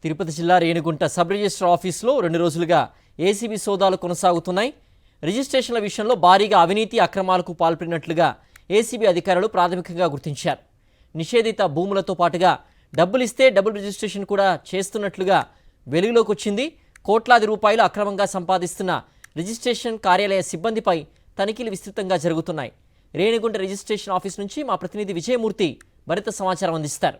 తిరుపతి జిల్లా Renigunta sub register ఆఫీసులో 2 రోజులుగా ఏసీబీ సోదాలు కొనసాగుతున్నాయి. రిజిస్ట్రేషన్ల విషయంలో భారీగా అవినీతి అక్రమాలకు పాల్పడినట్లుగా ఏసీబీ అధికారులు ప్రాథమికంగా గుర్తించారు. నిషేధిత భూములతో పాటుగా డబ్బులిస్తే డబుల్ రిజిస్ట్రేషన్ కూడా చేస్తున్నట్లుగా వెలుగులోకి వచ్చింది. కోట్లాది రూపాయలు అక్రమంగా సంపాదిస్తున్న రిజిస్ట్రేషన్ కార్యాలయ సిబ్బందిపై తనిఖీలు విస్తృతంగా జరుగుతున్నాయి. రేణిగుంట రిజిస్ట్రేషన్ ఆఫీస్ నుంచి మా ప్రతినిధి విజయమూర్తి మరింత సమాచారం అందిస్తారు.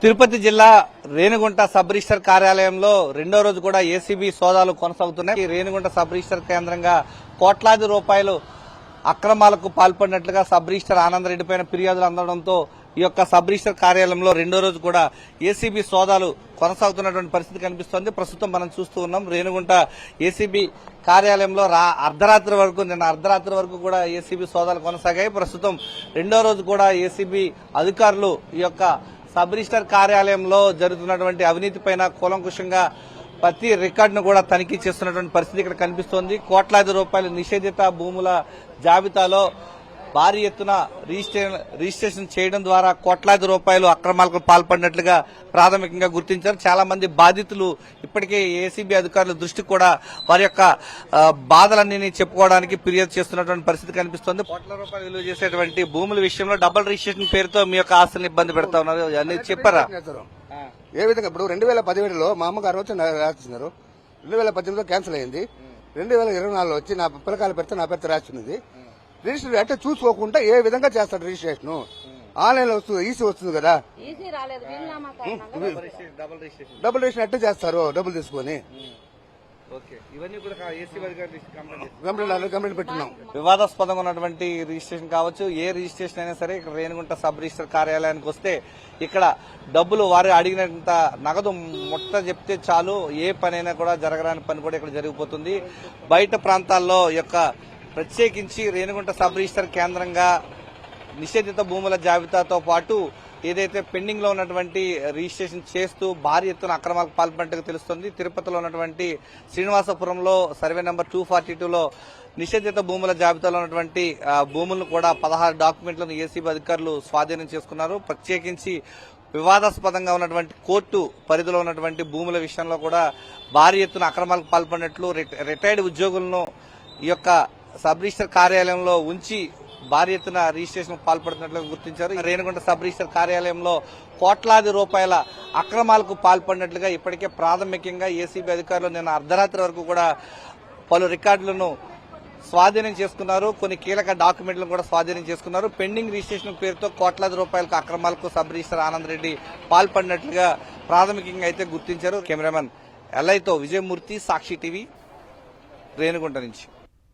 తిరుపతి జిల్లా రేణిగుంట సబ్ రిజిస్టర్ కార్యాలయంలో 2వ రోజు కూడా ఏసీబీ సోదాలు కొనసాగుతున్నాయి. రేణిగుంట సబ్ రిజిస్టర్ కేంద్రంగా కోట్లాది రూపాయలు అక్రమాలకు పాల్పడినట్లుగా సబ్ రిజిస్టర్ ఆనందరెడ్డి పైన ఫిర్యాదులు అందడంతో ఈ యొక్క సబ్ రిజిస్టర్ కార్యాలయంలో 2వ రోజు కూడా ఏసీబీ సోదాలు కొనసాగుతున్నటువంటి పరిస్థితి కనిపిస్తోంది. ప్రస్తుతం మనం చూస్తూ ఉన్నాం రేణిగుంట ఏసీబీ కార్యాలయంలో నిన్న అర్ధరాత్రి వరకు కూడా ఏసీబీ సోదాలు కొనసాగాయి. ప్రస్తుతం 2వ రోజు కూడా ఏసీబీ అధికారులు ఈ యొక్క సబ్ రిజిస్టర్ కార్యాలయంలో జరుగుతున్నటువంటి అవినీతి పైన కూలంకుషంగా ప్రతి రికార్డును కూడా తనిఖీ చేస్తున్నటువంటి పరిస్థితి ఇక్కడ కనిపిస్తోంది. కోట్లాది రూపాయల నిషేధిత భూముల జాబితాలో భారీ ఎత్తున రిజిస్ట్రేషన్ చేయడం ద్వారా కోట్లాది రూపాయలు అక్రమాలకు పాల్పడినట్లుగా ప్రాథమికంగా గుర్తించారు. చాలా మంది బాధితులు ఇప్పటికే ఏసీబీ అధికారుల దృష్టికి కూడా వారి యొక్క బాధలన్నీ చెప్పుకోవడానికి ఫిర్యాదు చేస్తున్నటువంటి పరిస్థితి కనిపిస్తోంది. కోట్ల రూపాయలు విలువ చేసేటువంటి భూముల విషయంలో డబుల్ రిజిస్ట్రేషన్ పేరుతో మీ యొక్క ఆస్తులను ఇబ్బంది పెడతా ఉన్నారు అని చెప్పారా? ఏ విధంగా ఇప్పుడు 2017లో మా అమ్మగారు వచ్చి రాసిస్తున్నారు. 2018లో క్యాన్సిల్ అయింది. 2024లో వచ్చి నా పిల్లకాయలు పెడితే నా పేరుతో రాస్తున్నది. రిజిస్టర్ అంటే చూసుకోకుండా ఏ విధంగా చేస్తాడు రిజిస్ట్రేషన్? ఆన్లైన్ లో వస్తుంది, ఈసీ వస్తుంది కదా. డబుల్ రిజిస్ట్రేషన్ ఎట్లా చేస్తారు? డబ్బులు తీసుకొని కంప్లైంట్ పెట్టినాం. వివాదాస్పదంగా ఉన్నటువంటి రిజిస్ట్రేషన్ కావచ్చు, ఏ రిజిస్ట్రేషన్ అయినా సరే ఇక్కడ రేణిగుంట సబ్ రిజిస్టర్ కార్యాలయానికి వస్తే ఇక్కడ డబ్బులు వారు అడిగినంత నగదు మొట్ట చెప్తే చాలు, ఏ పనైనా కూడా జరగరాని పని కూడా ఇక్కడ జరిగిపోతుంది. బయట ప్రాంతాల్లో యొక్క ప్రత్యేకించి రేణిగుంట సబ్ రిజిస్టర్ కేంద్రంగా నిషేధిత భూముల జాబితాతో పాటు ఏదైతే పెండింగ్ లో ఉన్నటువంటి రిజిస్ట్రేషన్ చేస్తూ భారీ ఎత్తున అక్రమాలకు పాల్పడినట్టు తెలుస్తోంది. తిరుపతిలో ఉన్నటువంటి శ్రీనివాసపురంలో సర్వే నెంబర్ 242లో నిషేధిత భూముల జాబితాలో ఉన్నటువంటి భూములను కూడా 16 డాక్యుమెంట్లను ఏసీబీ అధికారులు స్వాధీనం చేసుకున్నారు. ప్రత్యేకించి వివాదాస్పదంగా ఉన్నటువంటి కోర్టు పరిధిలో ఉన్నటువంటి భూముల విషయంలో కూడా భారీ ఎత్తున అక్రమాలకు పాల్పడినట్లు రిటైర్డ్ ఉద్యోగులను ఈ యొక్క సబ్ రిజిస్టర్ కార్యాలయంలో ఉంచి భారీ ఎత్తున రిజిస్ట్రేషన్ పాల్పడుతున్నట్లు గుర్తించారు. రేణిగుంట సబ్ రిజిస్టర్ కార్యాలయంలో కోట్లాది రూపాయల అక్రమాలకు పాల్పడినట్లుగా ఇప్పటికే ప్రాథమికంగా ఏసీబీ అధికారులు నిన్న అర్ధరాత్రి వరకు కూడా పలు రికార్డులను స్వాధీనం చేసుకున్నారు. కొన్ని కీలక డాక్యుమెంట్లను కూడా స్వాధీనం చేసుకున్నారు. పెండింగ్ రిజిస్ట్రేషన్ పేరుతో కోట్లాది రూపాయలకు అక్రమాలకు సబ్ రిజిస్టర్ ఆనందరెడ్డి పాల్పడినట్లుగా ప్రాథమికంగా అయితే గుర్తించారు. కెమెరామెన్ ఎల్ఐతో విజయమూర్తి, సాక్షి టీవీ, రేణిగుంట నుంచి.